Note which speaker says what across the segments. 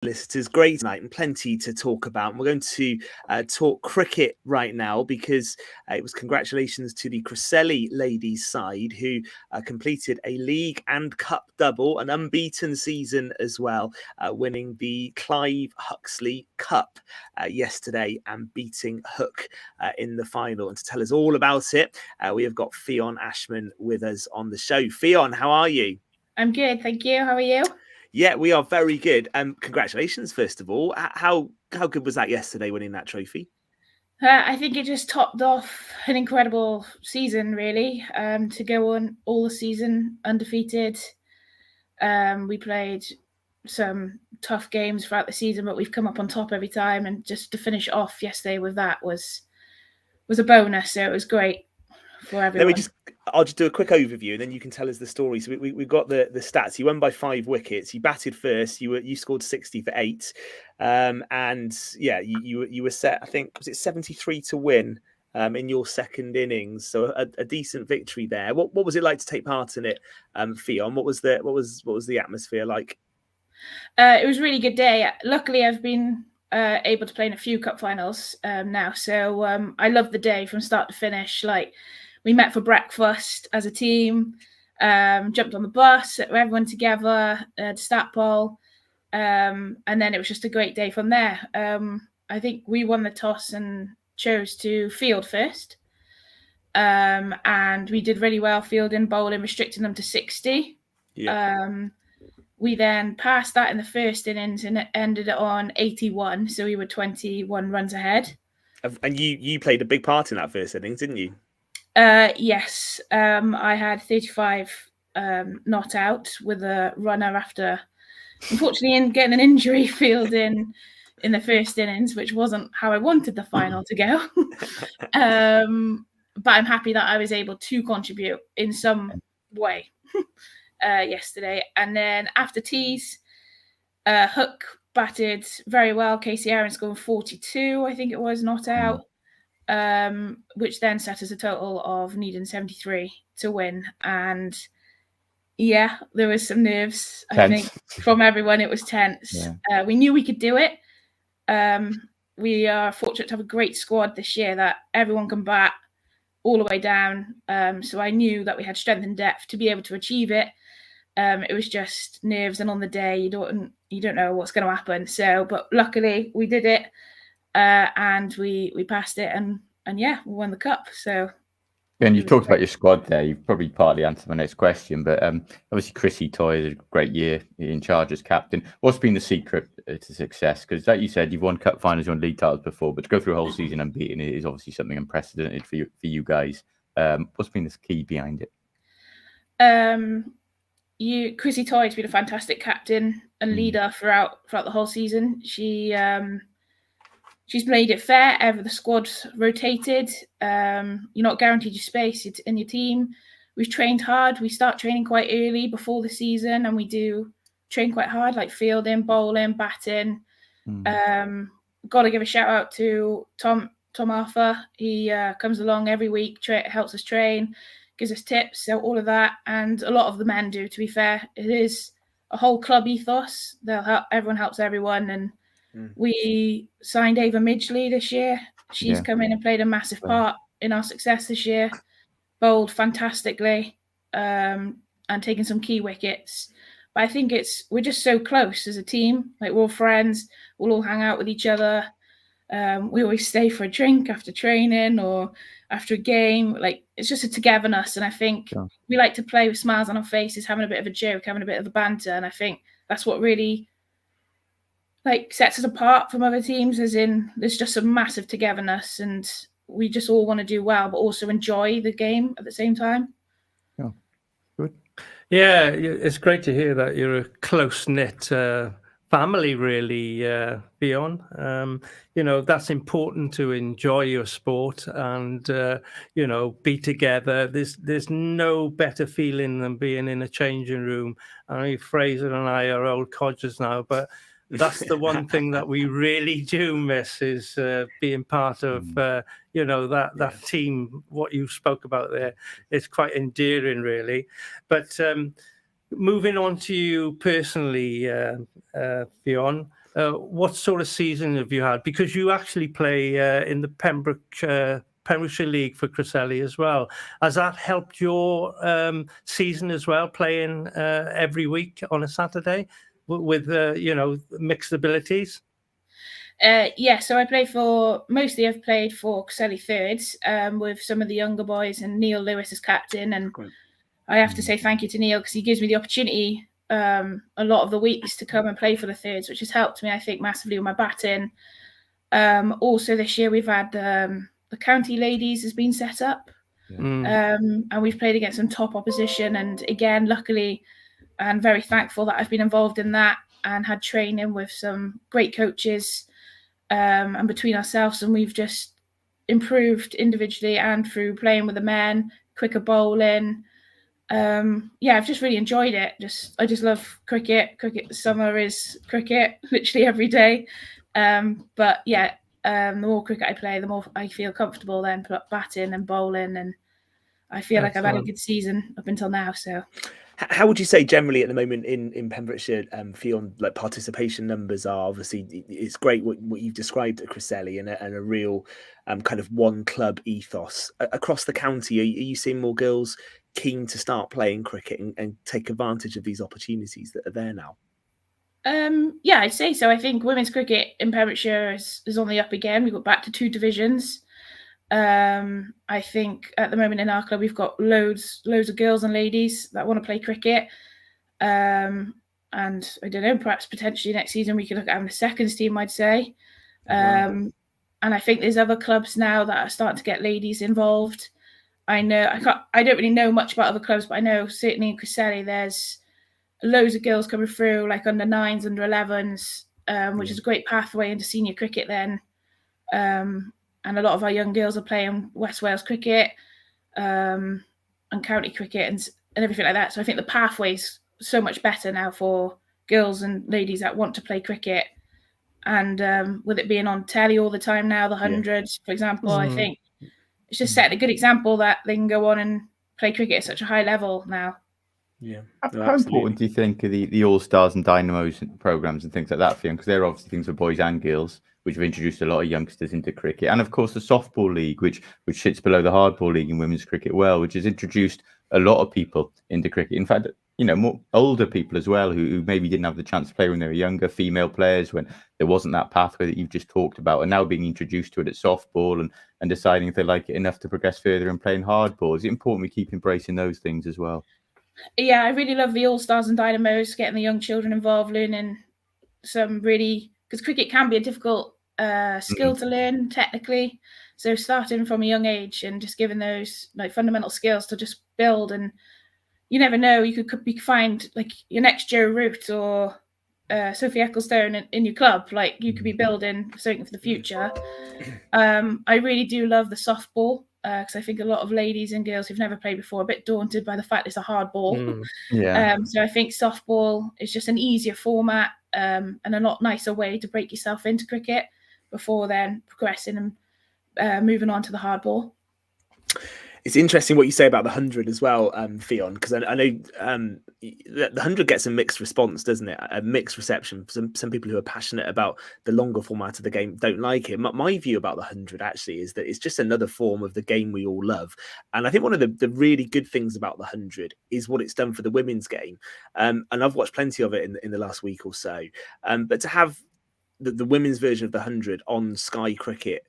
Speaker 1: Solicitors, great tonight and plenty to talk about. And we're going to talk cricket right now because it was congratulations to the Cresselly Ladies side who completed a league and cup double, an unbeaten season as well, winning the Clive Huxley Cup yesterday and beating Hook in the final. And to tell us all about it, we have got Fionn Ashman with us on the show. Fionn, how are you?
Speaker 2: I'm good, thank you. How are you?
Speaker 1: Yeah, we are very good. Congratulations, first of all. How good was that yesterday, winning that trophy?
Speaker 2: I think it just topped off an incredible season, really. To go on all the season undefeated. We played some tough games throughout the season, but we've come up on top every time. And just to finish off yesterday with that was a bonus. So it was great for everyone.
Speaker 1: I'll just do a quick overview and then you can tell us the story. So we've got the stats. You won by 5 wickets. You batted first. You scored 60 for 8. And yeah, you were set, I think, was it 73 to win in your second innings? So a decent victory there. What was it like to take part in it, Fionn? What was the atmosphere like?
Speaker 2: It was a really good day. Luckily, I've been able to play in a few cup finals now. So I loved the day from start to finish. Like, we met for breakfast as a team, jumped on the bus, everyone together to Stackpole, and then it was just a great day from there. I think we won the toss and chose to field first, and we did really well fielding, bowling, restricting them to 60. Yeah. We then passed that in the first innings and it ended it on 81, so we were 21 runs ahead.
Speaker 1: And you played a big part in that first innings, didn't you?
Speaker 2: Yes, I had 35 not out with a runner after, unfortunately, getting an injury field in the first innings, which wasn't how I wanted the final to go. But I'm happy that I was able to contribute in some way yesterday. And then after tees, Hook batted very well. Casey Aaron scored 42, I think it was, not out. Which then set us a total of needing 73 to win. And yeah, there was some nerves, I think, from everyone. It was tense. Yeah. We knew we could do it. We are fortunate to have a great squad this year that everyone can bat all the way down. So I knew that we had strength and depth to be able to achieve it. It was just nerves, and on the day you don't know what's going to happen. So, but luckily we did it, and we passed it, and yeah, we won the cup. So,
Speaker 3: and you talked about your squad there. You've probably partly answered my next question, but obviously Chrissy Toy had a great year in charge as captain. What's been the secret to success? Because like you said, you've won cup finals, you won league titles before, but to go through a whole season unbeaten is obviously something unprecedented for you guys. What's been the key behind it?
Speaker 2: Chrissy Toy's been a fantastic captain and leader throughout the whole season. She's made it fair. Ever the squad's rotated. You're not guaranteed your space in your team. We've trained hard. We start training quite early before the season, and we do train quite hard, like fielding, bowling, batting. Got to give a shout out to Tom Arthur. He comes along every week, helps us train, gives us tips, so all of that, and a lot of the men do, to be fair. It is a whole club ethos. Everyone helps everyone, and we signed Ava Midgley this year. She's come in and played a massive part in our success this year. Bowled fantastically, and taken some key wickets. But I think we're just so close as a team. Like, we're all friends. We'll all hang out with each other. We always stay for a drink after training or after a game. Like, it's just a togetherness, and I think we like to play with smiles on our faces, having a bit of a joke, having a bit of a banter, and I think that's what really sets us apart from other teams, as in there's just a massive togetherness, and we just all want to do well but also enjoy the game at the same time.
Speaker 3: Good.
Speaker 4: Yeah, it's great to hear that you're a close-knit family, really, Fionn. That's important, to enjoy your sport and be together. There's no better feeling than being in a changing room. I mean, Fraser and I are old codgers now, but that's the one thing that we really do miss, is being part of that team. What you spoke about there, it's quite endearing, really. But moving on to you personally, Fionn, what sort of season have you had? Because you actually play in the Pembrokeshire League for Cresselly as well. Has that helped your season as well, playing every week on a Saturday with mixed abilities?
Speaker 2: Yeah, so I've played for Cresselly Thirds with some of the younger boys and Neil Lewis as captain. And
Speaker 1: Great.
Speaker 2: I have to say thank you to Neil because he gives me the opportunity a lot of the weeks to come and play for the Thirds, which has helped me, I think, massively with my batting. Also this year we've had the County Ladies has been set up. And we've played against some top opposition. And again, luckily, I'm very thankful that I've been involved in that and had training with some great coaches and between ourselves. And we've just improved individually and through playing with the men, quicker bowling. I've just really enjoyed it. I just love cricket. Summer is cricket, literally every day. The more cricket I play, the more I feel comfortable then batting and bowling, and I feel like I've had a good season up until now. So,
Speaker 1: how would you say generally at the moment in Pembrokeshire, Fionn, like participation numbers are? Obviously, it's great what you've described at Cresselly and a real kind of one club ethos across the county. Are you seeing more girls keen to start playing cricket and take advantage of these opportunities that are there now?
Speaker 2: Yeah, I'd say so. I think women's cricket in Pembrokeshire is on the up again. We got back to 2 divisions. I think at the moment in our club we've got loads of girls and ladies that want to play cricket. And I don't know, perhaps potentially next season we could look at having a seconds team, I'd say. And I think there's other clubs now that are starting to get ladies involved. I don't really know much about other clubs, but I know certainly in Cresselly there's loads of girls coming through, like under 9s, under 11s, which is a great pathway into senior cricket then. And a lot of our young girls are playing West Wales cricket and county cricket and everything like that. So I think the pathway's so much better now for girls and ladies that want to play cricket. And with it being on telly all the time now, the 100, for example, I think it's just setting a good example that they can go on and play cricket at such a high level now.
Speaker 1: Yeah.
Speaker 3: How important do you think are the All Stars and Dynamos programs and things like that for you? Because they're obviously things for boys and girls, which have introduced a lot of youngsters into cricket, and of course the softball league, which sits below the hardball league in women's cricket, which has introduced a lot of people into cricket. In fact, more older people as well who maybe didn't have the chance to play when they were younger, female players when there wasn't that pathway that you've just talked about, and now being introduced to it at softball and deciding if they like it enough to progress further and playing hardball. Is it important we keep embracing those things as well?
Speaker 2: Yeah, I really love the All Stars and Dynamos, getting the young children involved, learning some really, because cricket can be a difficult skill to learn technically. So starting from a young age and just giving those like fundamental skills to just build, and you never know, you could find like your next Joe Root or Sophie Ecclestone in your club. Like you could be building something for the future. I really do love the softball because I think a lot of ladies and girls who've never played before are a bit daunted by the fact it's a hard ball. So I think softball is just an easier format and a lot nicer way to break yourself into cricket before then progressing and moving on to the hard ball.
Speaker 1: It's interesting what you say about the 100 as well, Fionn, because I know the 100 gets a mixed response, doesn't it? A mixed reception. Some people who are passionate about the longer format of the game don't like it. My view about the 100 actually is that it's just another form of the game we all love. And I think one of the really good things about the 100 is what it's done for the women's game. And I've watched plenty of it in the last week or so. But to have the women's version of the 100 on Sky Cricket,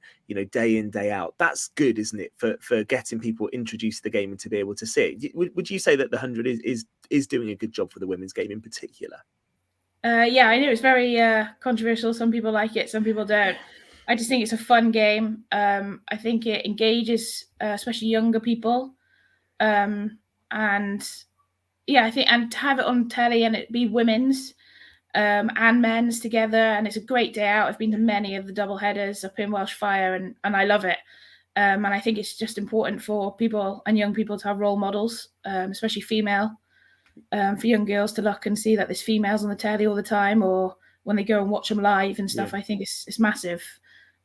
Speaker 1: day in, day out, that's good, isn't it, for getting people introduced to the game and to be able to see it? Would you say that the 100 is doing a good job for the women's game in particular?
Speaker 2: Yeah, I know it's very controversial. Some people like it, some people don't. I just think it's a fun game. I think it engages especially younger people. And yeah, I think, and to have it on telly and it be women's and men's together, and it's a great day out. I've been to many of the double headers up in Welsh Fire, and I love it. And I think it's just important for people and young people to have role models, especially female, for young girls to look and see that there's females on the telly all the time, or when they go and watch them live and stuff. I think it's massive.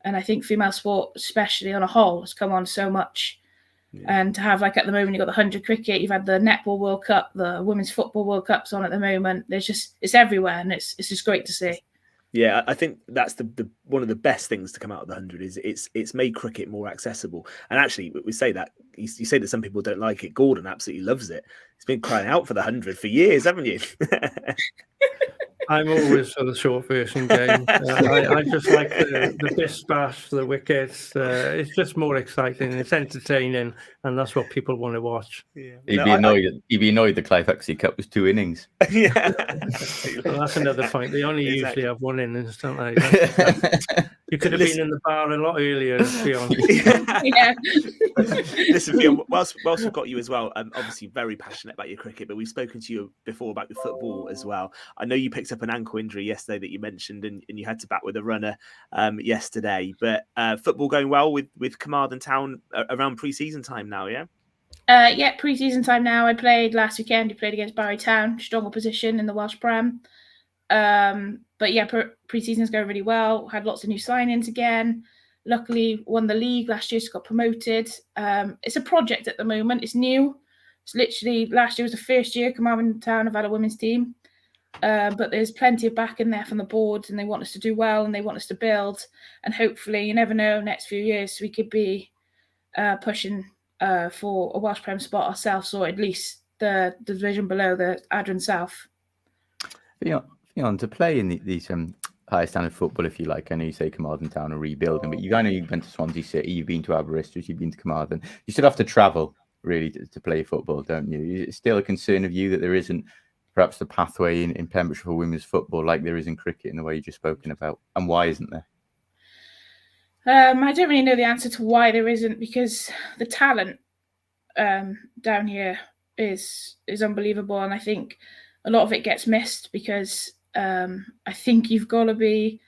Speaker 2: And I think female sport, especially on a whole, has come on so much. And to have, like, at the moment, you've got the 100 cricket, you've had the Netball World Cup, the Women's Football World Cup's on at the moment. It's everywhere, and it's just great to see.
Speaker 1: Yeah, I think that's the one of the best things to come out of the 100 is it's made cricket more accessible. And actually, we say that you say that some people don't like it. Gordon absolutely loves it. He's been crying out for the 100 for years, haven't you?
Speaker 4: I'm always for the short version game. I just like the bish bash, the wickets. It's just more exciting. It's entertaining, and that's what people want to watch.
Speaker 1: Yeah.
Speaker 3: He'd be annoyed the Clive Huxley Cup was 2 innings.
Speaker 1: Yeah.
Speaker 4: Well, that's another point. They only
Speaker 1: Exactly.
Speaker 4: usually have 1 innings, don't they? You could have been in the bar a lot earlier, to be honest.
Speaker 2: Yeah.
Speaker 1: Listen, Fionn, whilst we've got you as well, obviously very passionate about your cricket, but we've spoken to you before about your football as well. I know you picked up an ankle injury yesterday that you mentioned, and you had to bat with a runner yesterday. But football going well with Carmarthen Town around pre-season time now, yeah?
Speaker 2: Yeah, pre-season time now. I played last weekend. I played against Barry Town, strong opposition in the Welsh Prem. But yeah, pre-season's going really well. Had lots of new signings again. Luckily, won the league last year, so got promoted. It's a project at the moment. It's new. It's literally last year was the first year Carmarthen Town have had a women's team. But there's plenty of back in there from the board, and they want us to do well, and they want us to build. And hopefully, you never know, next few years we could be pushing for a Welsh Prem spot ourselves, or at least the division below, the Adrian South.
Speaker 3: Fionn, to play in these higher standard football, if you like, I know you say Carmarthen Town are rebuilding, but I know you've been to Swansea City, you've been to Aberystwyth, you've been to Carmarthen. You still have to travel, really, to play football, don't you? It's still a concern of you that there isn't perhaps the pathway in Pembrokeshire for women's football like there is in cricket in the way you've just spoken about, and why isn't there?
Speaker 2: I don't really know the answer to why there isn't, because the talent down here is unbelievable, and I think a lot of it gets missed because I think you've got to be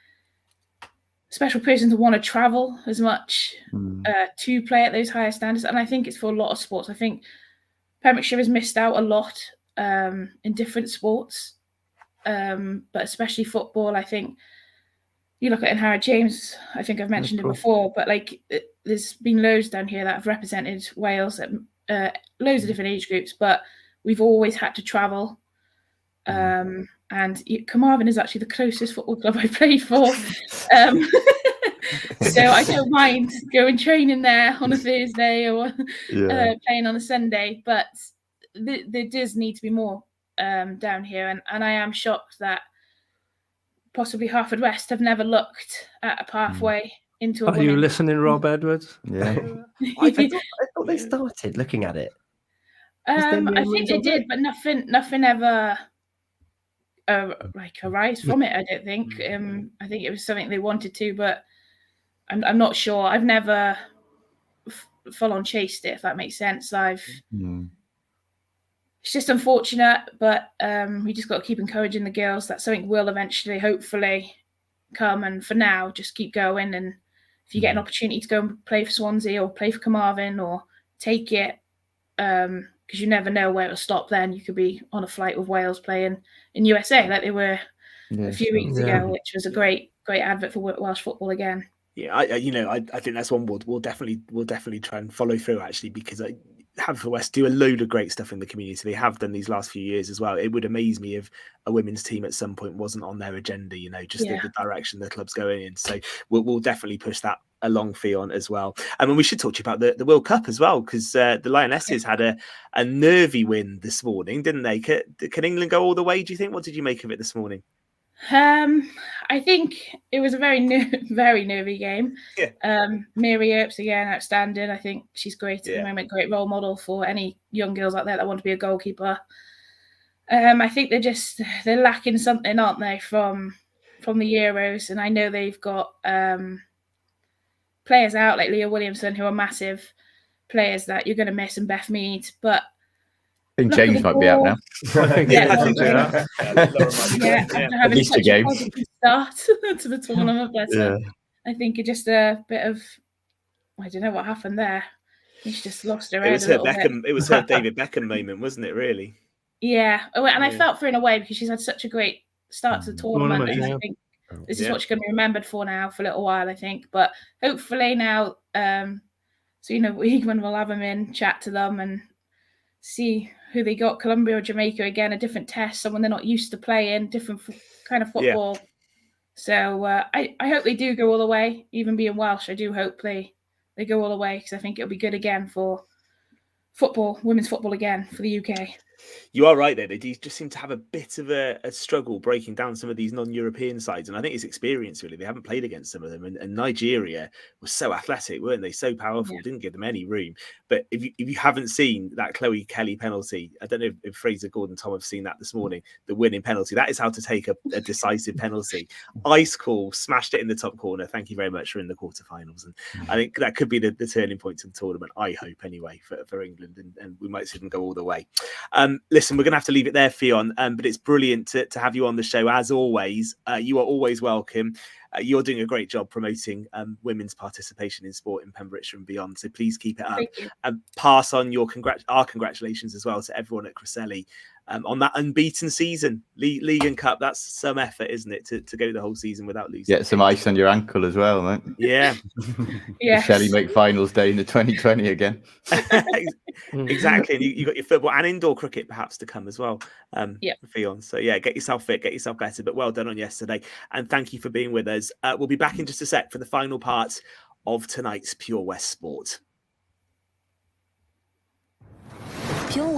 Speaker 2: a special person to want to travel as much to play at those higher standards, and I think it's for a lot of sports. I think Pembrokeshire has missed out a lot in different sports, but especially football. I think you look at Harry James, I think I've mentioned it before, but like there's been loads down here that have represented Wales at loads of different age groups, but we've always had to travel. And Carmarthen is actually the closest football club I played for. So I don't mind going training there on a Thursday or playing on a Sunday, but there does need to be more down here. And I am shocked that possibly Haverfordwest have never looked at a pathway into a
Speaker 4: Are you listening, Rob Edwards?
Speaker 3: Yeah.
Speaker 5: I thought they started looking at it.
Speaker 2: I think they did, but nothing ever arise from it. I don't think. I think it was something they wanted to, but I'm not sure. I've never full on chased it, if that makes sense. It's just unfortunate, but we just got to keep encouraging the girls that something will eventually, hopefully, come. And for now, just keep going. And if you get an opportunity to go and play for Swansea or play for Carmarthen, or take it, because you never know where it'll stop. Then you could be on a flight with Wales playing in USA like they were a few weeks ago, which was a great advert for Welsh football again.
Speaker 1: Yeah, I think that's one we'll definitely try and follow through, actually, because Haverfordwest do a load of great stuff in the community. They have done these last few years as well. It would amaze me if a women's team at some point wasn't on their agenda, the direction the club's going in. So we'll definitely push that along, Fionn, as well. And we should talk to you about the World Cup as well, because the Lionesses had a nervy win this morning, didn't they? Can England go all the way, do you think? What did you make of it this morning?
Speaker 2: I think it was a very nervy game. Mary Earps again, outstanding. I think she's great at the moment, great role model for any young girls out there that want to be a goalkeeper. I think they're lacking something, aren't they, from the Euros? And I know they've got players out like Leah Williamson who are massive players that you're going to miss, and Beth Mead, but
Speaker 3: I think James might be out now.
Speaker 2: At least a game. Start to the tournament, but I think it's just a bit of, I don't know what happened there. She's just lost her head.
Speaker 1: It was her David Beckham moment, wasn't it? Really?
Speaker 2: Yeah, and I felt for her in a way because she's had such a great start to the tournament, and I think this is what she's going to be remembered for now for a little while, I think. But hopefully now, Wiegman will have them in, chat to them, and see who they got. Colombia or Jamaica, again, a different test, someone they're not used to playing, different kind of football So I hope they do go all the way. Even being Welsh, I do hope they go all the way, because I think it'll be good again for football, women's football again for the UK.
Speaker 1: You are right there. They do just seem to have a bit of a struggle breaking down some of these non-European sides. And I think it's experience, really. They haven't played against some of them. And Nigeria was so athletic, weren't they? So powerful.
Speaker 2: Yeah.
Speaker 1: Didn't give them any room. But if you haven't seen that Chloe Kelly penalty, I don't know if Fraser Gordon Tom have seen that this morning, the winning penalty. That is how to take a decisive penalty. Ice cool, smashed it in the top corner. Thank you very much for in the quarterfinals. And I think that could be the turning point of the tournament, I hope, anyway, for England. And we might see them go all the way. Listen, we're going to have to leave it there, Fionn, but it's brilliant to have you on the show, as always. You are always welcome. You're doing a great job promoting women's participation in sport in Pembrokeshire and beyond, so please keep it up.
Speaker 2: Thank you.
Speaker 1: And pass on our congratulations as well to everyone at Cresselly on that unbeaten season. League and Cup, that's some effort, isn't it, to go the whole season without losing?
Speaker 3: Get some ice on your ankle as well, mate.
Speaker 1: Yeah.
Speaker 2: Yes.
Speaker 3: Cresselly make finals day in the 2020 again.
Speaker 1: Exactly. And you got your football and indoor cricket perhaps to come as well, Fionn. So yeah, get yourself fit, get yourself better, but well done on yesterday. And thank you for being with us. We'll be back in just a sec for the final part of tonight's Pure West Sport.
Speaker 6: Pure